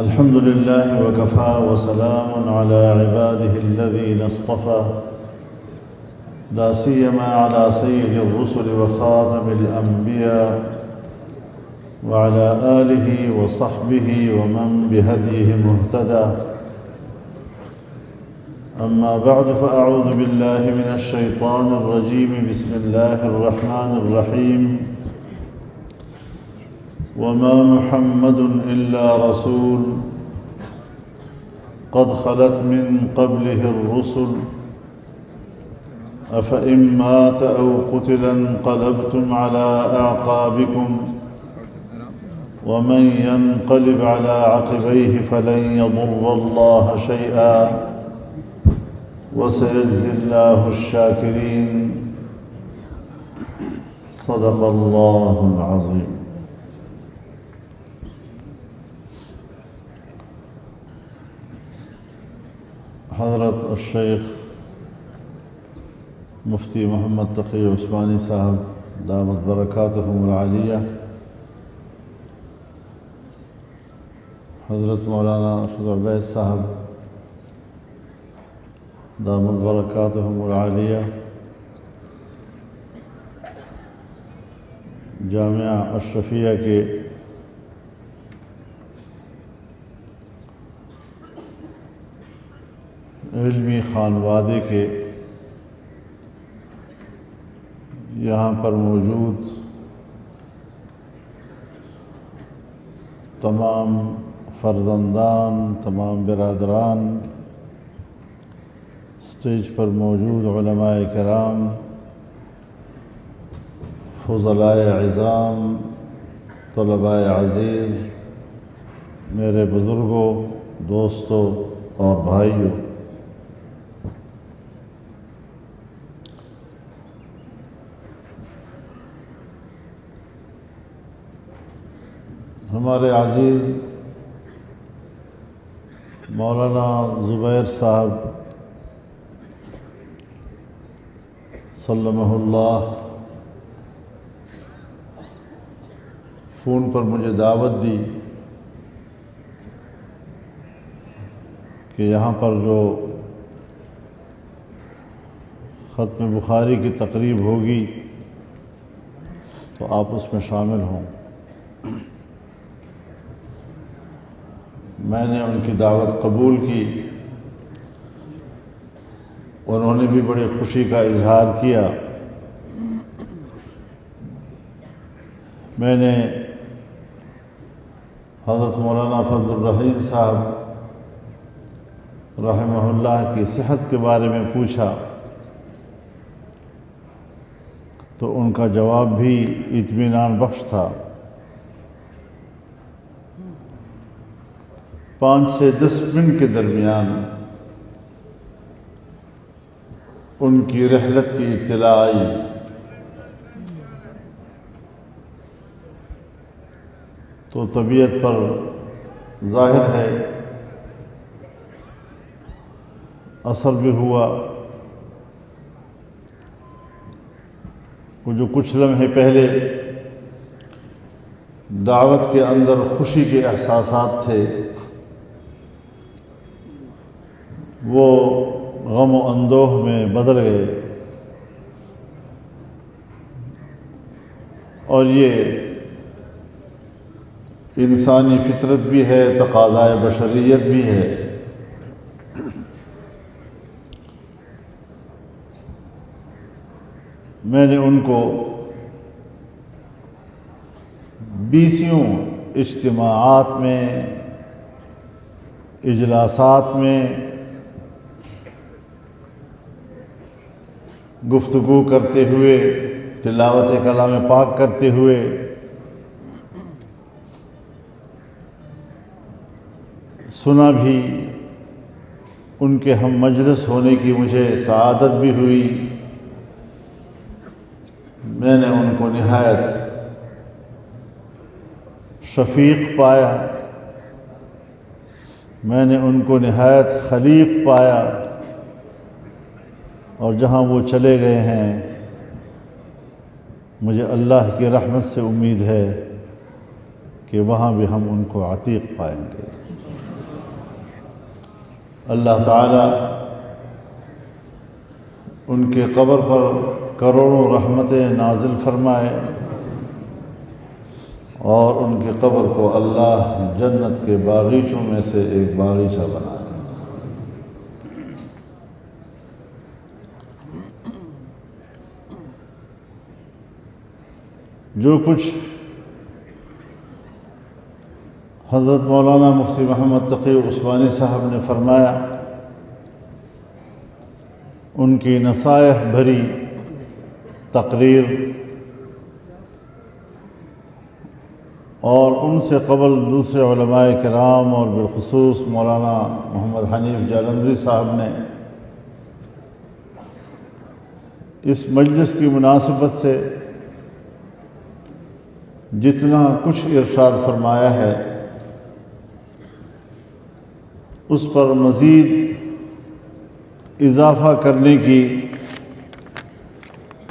الحمد لله وكفى وسلام على عباده الذين اصطفى لا سيما على سيد الرسل وخاتم الأنبياء وعلى آله وصحبه ومن بهديه مهتدى. أما بعد فأعوذ بالله من الشيطان الرجيم. بسم الله الرحمن الرحيم. وما محمد إلا رسول قد خلت من قبله الرسل أفإن مات أو قتل انقلبتم على أعقابكم ومن ينقلب على عقبيه فلن يضر الله شيئا وسيجزي الله الشاكرين. صدق الله العظيم. حضرت الشیخ مفتی محمد تقی عثمانی صاحب دامت برکاتہم العالیہ، حضرت مولانا ارشد عبید صاحب دامت برکاتہم العالیہ، جامعہ اشرفیہ کے علمی خانوادے کے یہاں پر موجود تمام فرزندان، تمام برادران، اسٹیج پر موجود علماء کرام، فضلاء عظام، طلباء عزیز، میرے بزرگوں، دوستوں اور بھائیوں، ہمارے عزیز مولانا زبیر صاحب سلمہ اللہ فون پر مجھے دعوت دی کہ یہاں پر جو ختم بخاری کی تقریب ہوگی تو آپ اس میں شامل ہوں۔ میں نے ان کی دعوت قبول کی، انہوں نے بھی بڑی خوشی کا اظہار کیا۔ میں نے حضرت مولانا فضل الرحیم صاحب رحمہ اللہ کی صحت کے بارے میں پوچھا تو ان کا جواب بھی اطمینان بخش تھا۔ 5 سے 10 منٹ کے درمیان ان کی رحلت کی اطلاع آئی تو طبیعت پر ظاہر ہے اثر بھی ہوا۔ وہ جو کچھ لمحے پہلے دعوت کے اندر خوشی کے احساسات تھے وہ غم و اندوہ میں بدل گئے، اور یہ انسانی فطرت بھی ہے، تقاضائے بشریت بھی ہے۔ میں نے ان کو 20 اجتماعات میں، اجلاسات میں گفتگو کرتے ہوئے، تلاوت کلام پاک کرتے ہوئے، سنا بھی، ان کے ہم مجلس ہونے کی مجھے سعادت بھی ہوئی۔ میں نے ان کو نہایت شفیق پایا، میں نے ان کو نہایت خلیق پایا، اور جہاں وہ چلے گئے ہیں مجھے اللہ کی رحمت سے امید ہے کہ وہاں بھی ہم ان کو عتیق پائیں گے۔ اللہ تعالیٰ ان کے قبر پر کروڑوں رحمتیں نازل فرمائے اور ان کی قبر کو اللہ جنت کے باغیچوں میں سے ایک باغیچہ بنا دے۔ جو کچھ حضرت مولانا مفتی محمد تقی عثمانی صاحب نے فرمایا، ان کی نصائح بھری تقریر اور ان سے قبل دوسرے علماء کرام اور بالخصوص مولانا محمد حنیف جالندری صاحب نے اس مجلس کی مناسبت سے جتنا کچھ ارشاد فرمایا ہے اس پر مزید اضافہ کرنے کی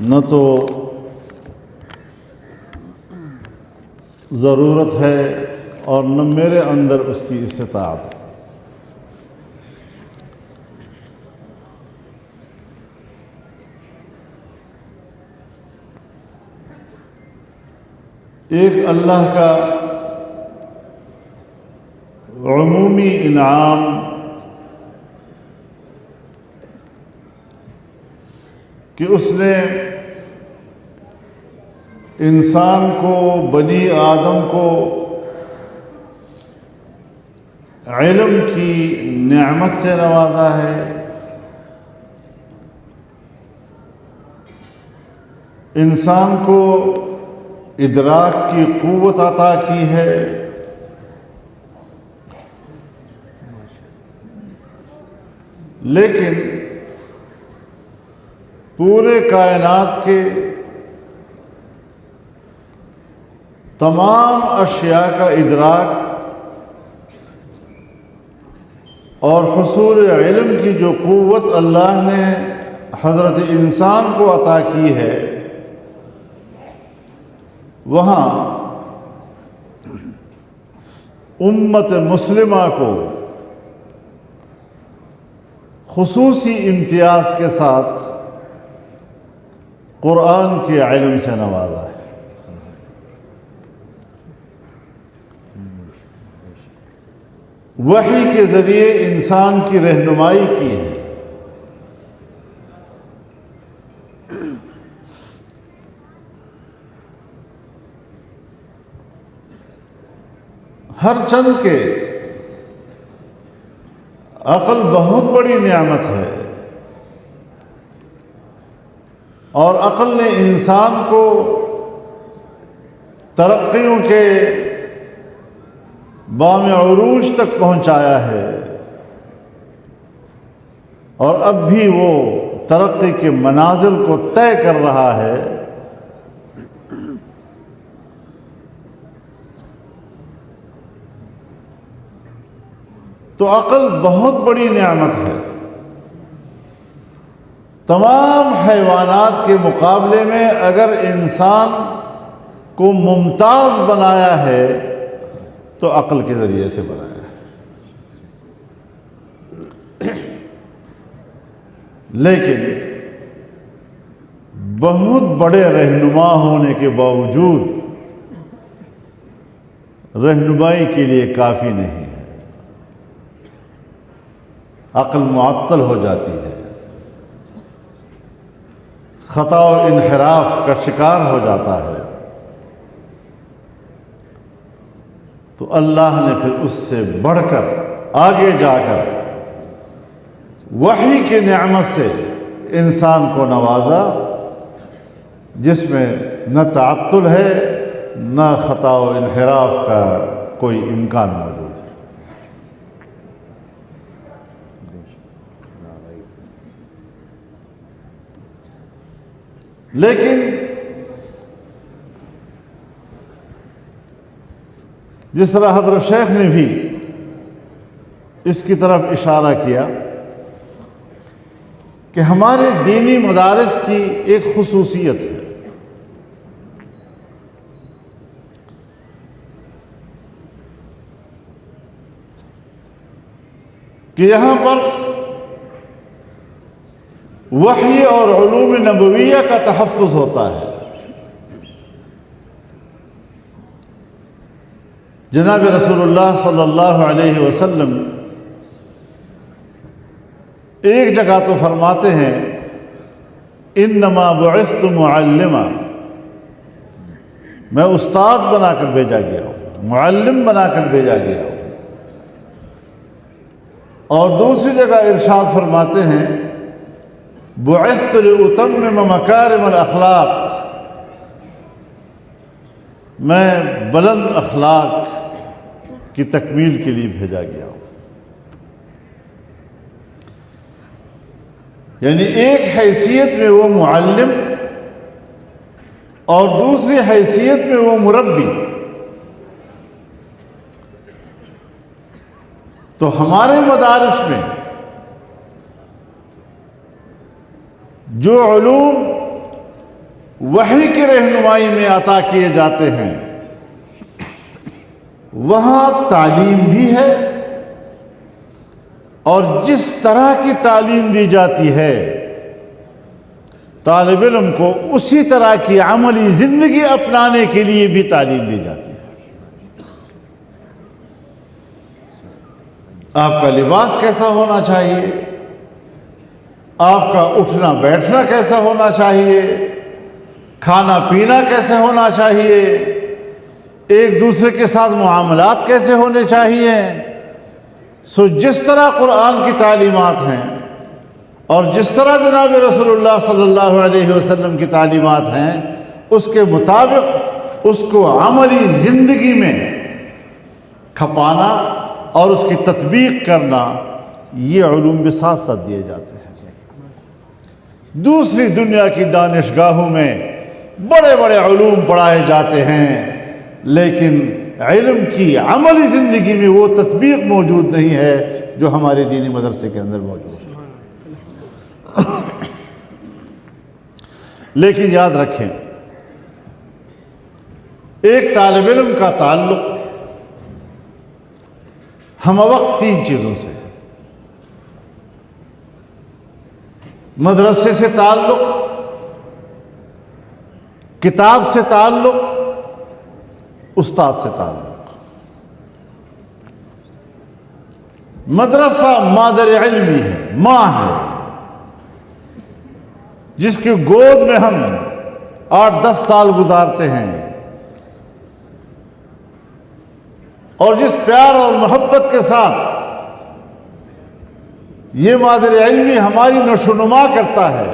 نہ تو ضرورت ہے اور نہ میرے اندر اس کی استطاعت ہے۔ ایک اللہ کا عمومی انعام کہ اس نے انسان کو، بنی آدم کو علم کی نعمت سے نوازا ہے، انسان کو ادراک کی قوت عطا کی ہے، لیکن پورے کائنات کے تمام اشیاء کا ادراک اور حصول علم کی جو قوت اللہ نے حضرت انسان کو عطا کی ہے، وہاں امت مسلمہ کو خصوصی امتیاز کے ساتھ قرآن کے علم سے نوازا ہے۔ وحی کے ذریعے انسان کی رہنمائی کی ہے۔ ہر چند کے عقل بہت بڑی نعمت ہے اور عقل نے انسان کو ترقیوں کے بام عروج تک پہنچایا ہے اور اب بھی وہ ترقی کے منازل کو طے کر رہا ہے۔ تو عقل بہت بڑی نعمت ہے۔ تمام حیوانات کے مقابلے میں اگر انسان کو ممتاز بنایا ہے تو عقل کے ذریعے سے بنایا ہے، لیکن بہت بڑے رہنما ہونے کے باوجود رہنمائی کے لیے کافی نہیں ہے، عقل معطل ہو جاتی ہے، خطا و انحراف کا شکار ہو جاتا ہے۔ تو اللہ نے پھر اس سے بڑھ کر آگے جا کر وحی کی نعمت سے انسان کو نوازا، جس میں نہ تعطل ہے نہ خطا و انحراف کا کوئی امکان موجود ہے۔ لیکن جس طرح حضرت شیخ نے بھی اس کی طرف اشارہ کیا کہ ہمارے دینی مدارس کی ایک خصوصیت ہے، کہ یہاں پر وحی اور علوم نبویہ کا تحفظ ہوتا ہے۔ جناب رسول اللہ صلی اللہ علیہ وسلم ایک جگہ تو فرماتے ہیں انما بعثت معلما، میں استاد بنا کر بھیجا گیا ہوں، معلم بنا کر بھیجا گیا ہوں۔ اور دوسری جگہ ارشاد فرماتے ہیں بعثت لأتمم مکارم الاخلاق، میں بلند اخلاق کی تکمیل کے لیے بھیجا گیا ہوں۔ یعنی ایک حیثیت میں وہ معلم اور دوسری حیثیت میں وہ مربی۔ تو ہمارے مدارس میں جو علوم وحی کی رہنمائی میں عطا کیے جاتے ہیں وہاں تعلیم بھی ہے، اور جس طرح کی تعلیم دی جاتی ہے طالب علم کو اسی طرح کی عملی زندگی اپنانے کے لیے بھی تعلیم دی جاتی ہے۔ آپ کا لباس کیسا ہونا چاہیے، آپ کا اٹھنا بیٹھنا کیسا ہونا چاہیے، کھانا پینا کیسے ہونا چاہیے، ایک دوسرے کے ساتھ معاملات کیسے ہونے چاہیے، سو جس طرح قرآن کی تعلیمات ہیں اور جس طرح جناب رسول اللہ صلی اللہ علیہ وسلم کی تعلیمات ہیں اس کے مطابق اس کو عملی زندگی میں کھپانا اور اس کی تطبیق کرنا، یہ علوم بھی ساتھ ساتھ دیے جاتے ہیں۔ دوسری دنیا کی دانشگاہوں میں بڑے بڑے علوم پڑھائے جاتے ہیں، لیکن علم کی عملی زندگی میں وہ تطبیق موجود نہیں ہے جو ہمارے دینی مدرسے کے اندر موجود ہے۔ لیکن یاد رکھیں، ایک طالب علم کا تعلق ہم وقت تین چیزوں سے، مدرسے سے تعلق، کتاب سے تعلق، استاد سے تعلق۔ مدرسہ مادر علمی ہے، ماں ہے، جس کی گود میں ہم 8-10 سال گزارتے ہیں، اور جس پیار اور محبت کے ساتھ یہ مادر علمی ہماری نشو نما کرتا ہے،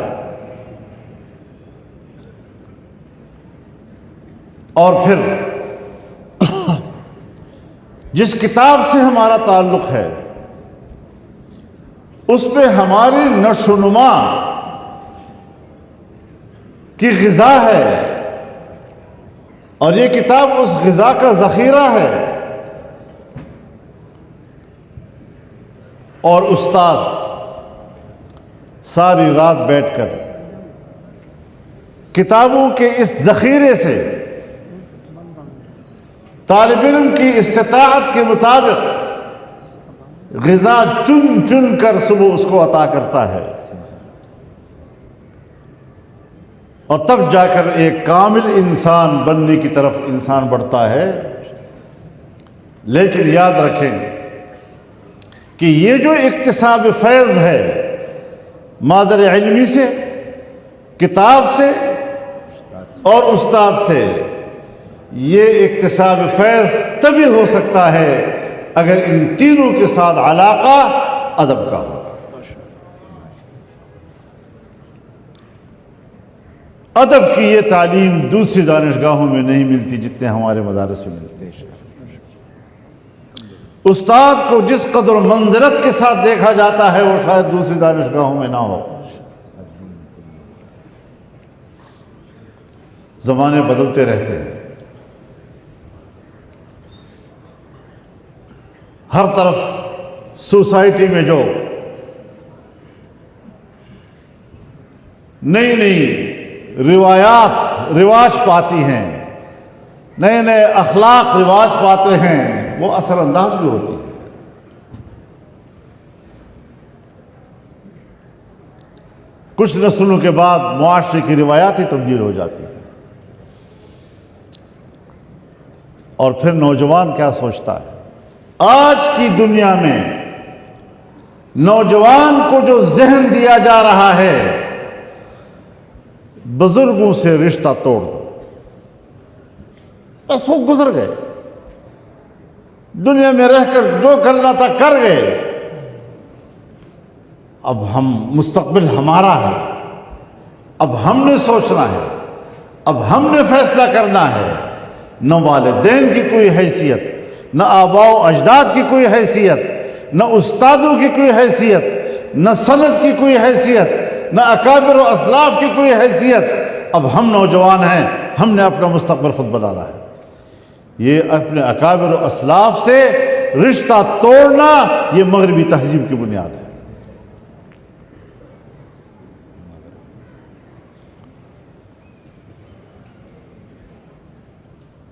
اور پھر جس کتاب سے ہمارا تعلق ہے اس پہ ہماری نشو نما کی غذا ہے، اور یہ کتاب اس غذا کا ذخیرہ ہے۔ اور استاد ساری رات بیٹھ کر کتابوں کے اس ذخیرے سے طالب علم کی استطاعت کے مطابق غذا چن چن کر صبح اس کو عطا کرتا ہے، اور تب جا کر ایک کامل انسان بننے کی طرف انسان بڑھتا ہے۔ لیکن یاد رکھیں کہ یہ جو اکتساب فیض ہے مادر علمی سے، کتاب سے اور استاد سے، یہ اکتساب فیض تبھی ہو سکتا ہے اگر ان تینوں کے ساتھ علاقہ ادب کا ہو۔ ادب کی یہ تعلیم دوسری دانشگاہوں میں نہیں ملتی جتنے ہمارے مدارس میں ملتے ہیں۔ استاد کو جس قدر منزلت کے ساتھ دیکھا جاتا ہے وہ شاید دوسری دانشگاہوں میں نہ ہو۔ زمانے بدلتے رہتے ہیں، ہر طرف سوسائٹی میں جو نئی نئی روایات رواج پاتی ہیں، نئے نئے اخلاق رواج پاتے ہیں، وہ اثر انداز بھی ہوتی ہے۔ کچھ نسلوں کے بعد معاشرے کی روایات ہی تبدیل ہو جاتی ہیں. اور پھر نوجوان کیا سوچتا ہے؟ آج کی دنیا میں نوجوان کو جو ذہن دیا جا رہا ہے، بزرگوں سے رشتہ توڑ دو، بس وہ گزر گئے، دنیا میں رہ کر جو کرنا تھا کر گئے، اب ہم مستقبل ہمارا ہے، اب ہم نے سوچنا ہے، اب ہم نے فیصلہ کرنا ہے. نہ والدین کی کوئی حیثیت، نہ آباء و اجداد کی کوئی حیثیت، نہ استادوں کی کوئی حیثیت، نہ سند کی کوئی حیثیت، نہ اکابر و اسلاف کی کوئی حیثیت. اب ہم نوجوان ہیں، ہم نے اپنا مستقبل خود بنانا ہے. یہ اپنے اکابر و اسلاف سے رشتہ توڑنا، یہ مغربی تہذیب کی بنیاد ہے.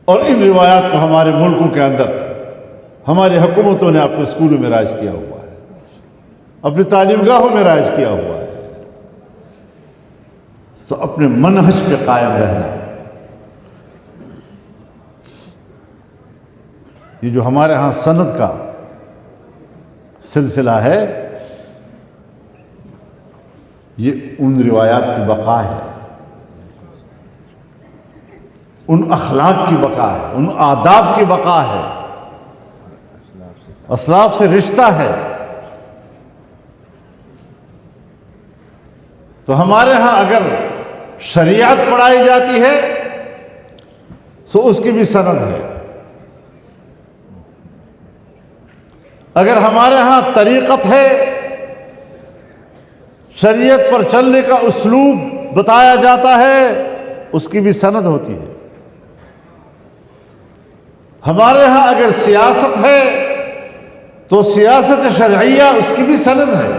اور ان روایات کو ہمارے ملکوں کے اندر ہماری حکومتوں نے اپنے اسکولوں میں رائج کیا ہوا ہے، اپنی تعلیم گاہوں میں رائج کیا ہوا ہے. تو اپنے منہج پہ قائم رہنا ہے. یہ جو ہمارے ہاں سند کا سلسلہ ہے، یہ ان روایات کی بقا ہے، ان اخلاق کی بقا ہے، ان آداب کی بقا ہے، اسلاف سے رشتہ ہے. تو ہمارے ہاں اگر شریعت پڑھائی جاتی ہے تو اس کی بھی سند ہے. اگر ہمارے ہاں طریقت ہے، شریعت پر چلنے کا اسلوب بتایا جاتا ہے، اس کی بھی سند ہوتی ہے. ہمارے ہاں اگر سیاست ہے تو سیاست شرعیہ، اس کی بھی سند ہے.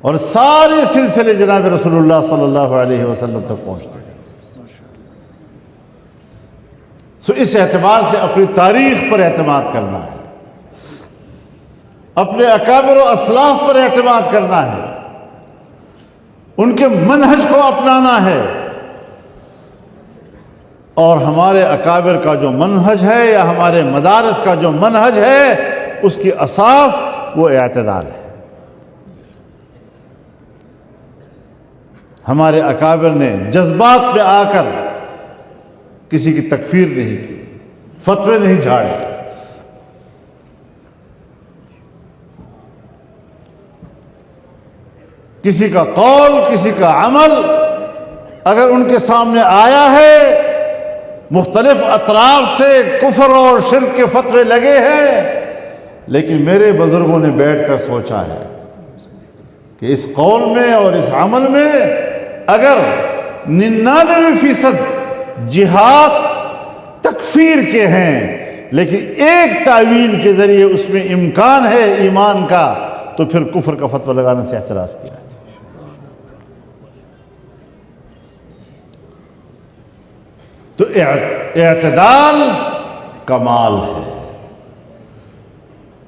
اور سارے سلسلے جناب رسول اللہ صلی اللہ علیہ وسلم تک پہنچتے ہیں. تو اس اعتبار سے اپنی تاریخ پر اعتماد کرنا ہے، اپنے اکابر و اسلاف پر اعتماد کرنا ہے، ان کے منہج کو اپنانا ہے. اور ہمارے اکابر کا جو منہج ہے یا ہمارے مدارس کا جو منہج ہے، اس کی اساس وہ اعتدال ہے. ہمارے اکابر نے جذبات پہ آ کر کسی کی تکفیر نہیں کی، فتوے نہیں جھاڑے. کسی کا قول، کسی کا عمل اگر ان کے سامنے آیا ہے، مختلف اطراف سے کفر اور شرک کے فتوے لگے ہیں، لیکن میرے بزرگوں نے بیٹھ کر سوچا ہے کہ اس قول میں اور اس عمل میں اگر 99% جہاد تکفیر کے ہیں، لیکن ایک تعویل کے ذریعے اس میں امکان ہے ایمان کا، تو پھر کفر کا فتویٰ لگانے سے اعتراض کیا ہے. تو اعتدال کمال ہے.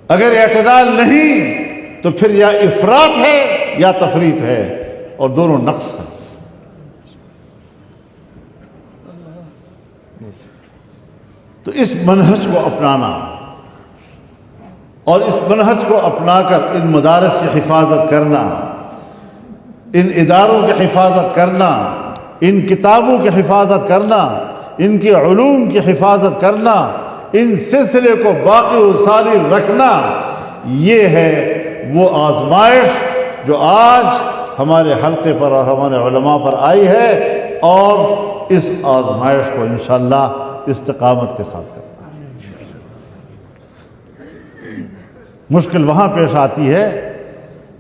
اگر اعتدال نہیں تو پھر یا افراط ہے یا تفریط ہے، اور دونوں نقص ہیں. تو اس منہج کو اپنانا اور اس منہج کو اپنا کر ان مدارس کی حفاظت کرنا، ان اداروں کی حفاظت کرنا، ان کتابوں کی حفاظت کرنا، ان کے علوم کی حفاظت کرنا، ان سلسلے کو باقی و ساری رکھنا، یہ ہے وہ آزمائش جو آج ہمارے حلقے پر اور ہمارے علماء پر آئی ہے. اور اس آزمائش کو انشاءاللہ استقامت کے ساتھ کرنا ہے. مشکل وہاں پیش آتی ہے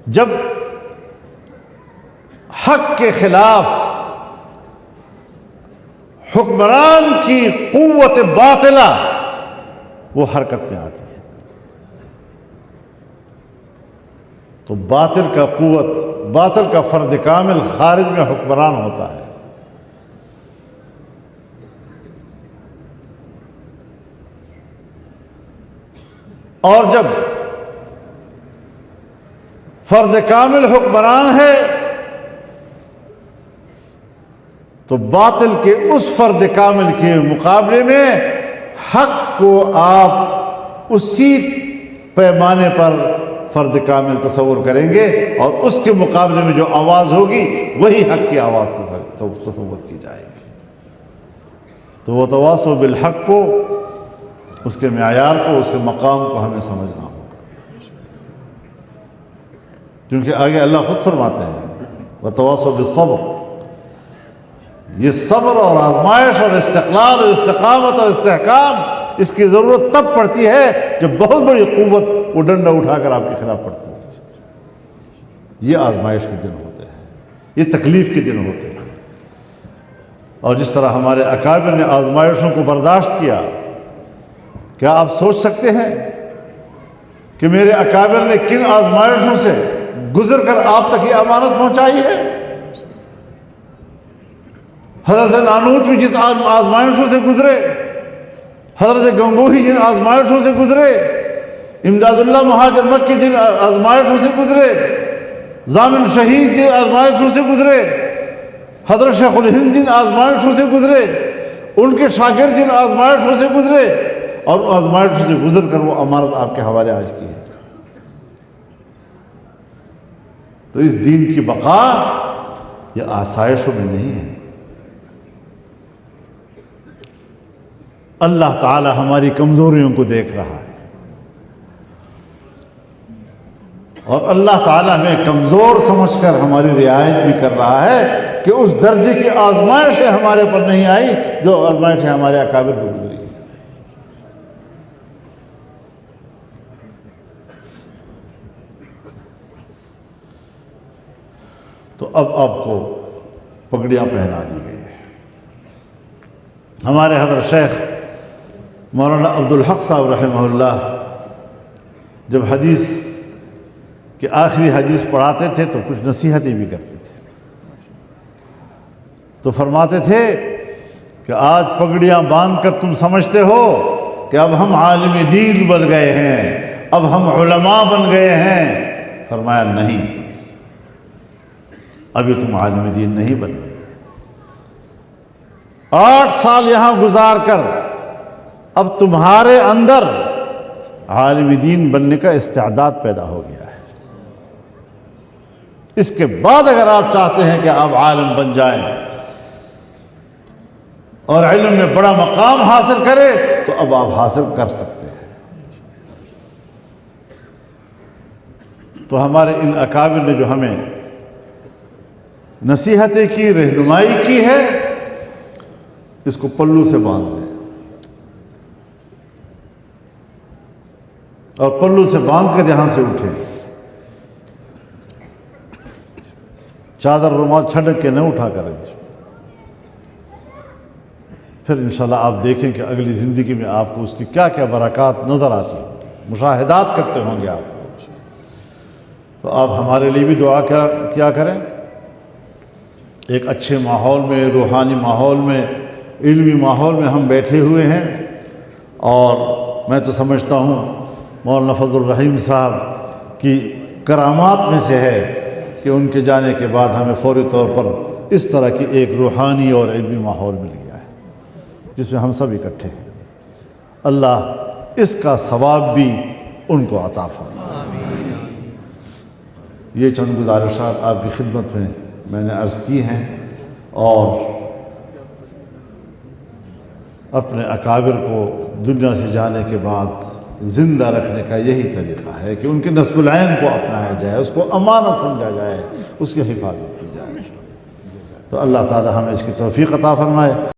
جب حق کے خلاف حکمران کی قوت باطلہ وہ حرکت میں آتی ہے. تو باطل کا فرد کامل خارج میں حکمران ہوتا ہے. اور جب فرد کامل حکمران ہے تو باطل کے اس فرد کامل کے مقابلے میں حق کو آپ اسی پیمانے پر فرد کامل تصور کریں گے، اور اس کے مقابلے میں جو آواز ہوگی وہی حق کی آواز تصور کی جائے گی۔ تو وہ تواصو بالحق کو، اس کے معیار کو، اس کے مقام کو ہمیں سمجھنا ہوگا، کیونکہ آگے اللہ خود فرماتے ہیں وتواصوا بالصبر۔ یہ صبر اور آزمائش اور استقلال اور استقامت اور استحکام، اس کی ضرورت تب پڑتی ہے جب بہت بڑی قوت وہ ڈنڈا اٹھا کر آپ کے خلاف پڑتی ہے۔ یہ آزمائش کے دن ہوتے ہیں، یہ تکلیف کے دن ہوتے ہیں۔ اور جس طرح ہمارے اکابر نے آزمائشوں کو برداشت کیا، کیا آپ سوچ سکتے ہیں کہ میرے اکابر نے کن آزمائشوں سے گزر کر آپ تک یہ امانت پہنچائی ہے؟ حضرت نانوت بھی جس آزمائشوں سے گزرے، حضرت گنگوہی جن آزمائشوں سے گزرے، امداد اللہ مہاجر مکی جن آزمائشوں سے گزرے، ضامن شہید جن آزمائشوں سے گزرے، حضرت شیخ الہند جن آزمائشوں سے گزرے، ان کے شاگرد جن آزمائشوں سے گزرے، اور آزمائشوں سے گزر کر وہ امانت آپ کے حوالے آج کی ہے۔ تو اس دین کی بقا یہ آسائشوں میں نہیں ہے۔ اللہ تعالی ہماری کمزوریوں کو دیکھ رہا ہے، اور اللہ تعالی ہمیں کمزور سمجھ کر ہماری رعایت بھی کر رہا ہے کہ اس درجے کی آزمائشیں ہمارے پر نہیں آئی جو آزمائشیں ہمارے اکابر کو گزری۔ تو اب آپ کو پگڑیاں پہنا دی گئی ہیں۔ ہمارے حضرت شیخ مولانا عبدالحق صاحب رحمہ اللہ جب حدیث کہ آخری حدیث پڑھاتے تھے تو کچھ نصیحتیں بھی کرتے تھے، تو فرماتے تھے کہ آج پگڑیاں باندھ کر تم سمجھتے ہو کہ اب ہم عالم دین بن گئے ہیں، اب ہم علماء بن گئے ہیں۔ فرمایا نہیں، ابھی تم عالم دین نہیں بنے۔ 8 سال یہاں گزار کر اب تمہارے اندر عالم دین بننے کا استعداد پیدا ہو گیا ہے۔ اس کے بعد اگر آپ چاہتے ہیں کہ آپ عالم بن جائیں اور علم میں بڑا مقام حاصل کریں تو اب آپ حاصل کر سکتے ہیں۔ تو ہمارے ان اکابر نے جو ہمیں نصیحتیں کی، رہنمائی کی ہے، اس کو پلو سے باندھ دیں، اور پلو سے باندھ کر یہاں سے اٹھیں۔ چادر رومال چھڑک کے نہ اٹھا کریں، پھر انشاءاللہ آپ دیکھیں کہ اگلی زندگی میں آپ کو اس کی کیا کیا برکات نظر آتی ہیں، مشاہدات کرتے ہوں گے آپ۔ تو آپ ہمارے لیے بھی دعا کیا کریں، ایک اچھے ماحول میں، روحانی ماحول میں، علمی ماحول میں ہم بیٹھے ہوئے ہیں، اور میں تو سمجھتا ہوں مولانا فضل الرحیم صاحب کی کرامات میں سے ہے کہ ان کے جانے کے بعد ہمیں فوری طور پر اس طرح کی ایک روحانی اور علمی ماحول مل گیا ہے جس میں ہم سب اکٹھے ہیں۔ اللہ اس کا ثواب بھی ان کو عطا فرمائے۔ یہ چند گزارشات آپ کی خدمت میں نے عرض کی ہیں، اور اپنے اکابر کو دنیا سے جانے کے بعد زندہ رکھنے کا یہی طریقہ ہے کہ ان کے نصب العین کو اپنایا جائے، اس کو امانت سمجھا جائے، اس کی حفاظت کی جائے۔ تو اللہ تعالی ہمیں اس کی توفیق عطا فرمائے۔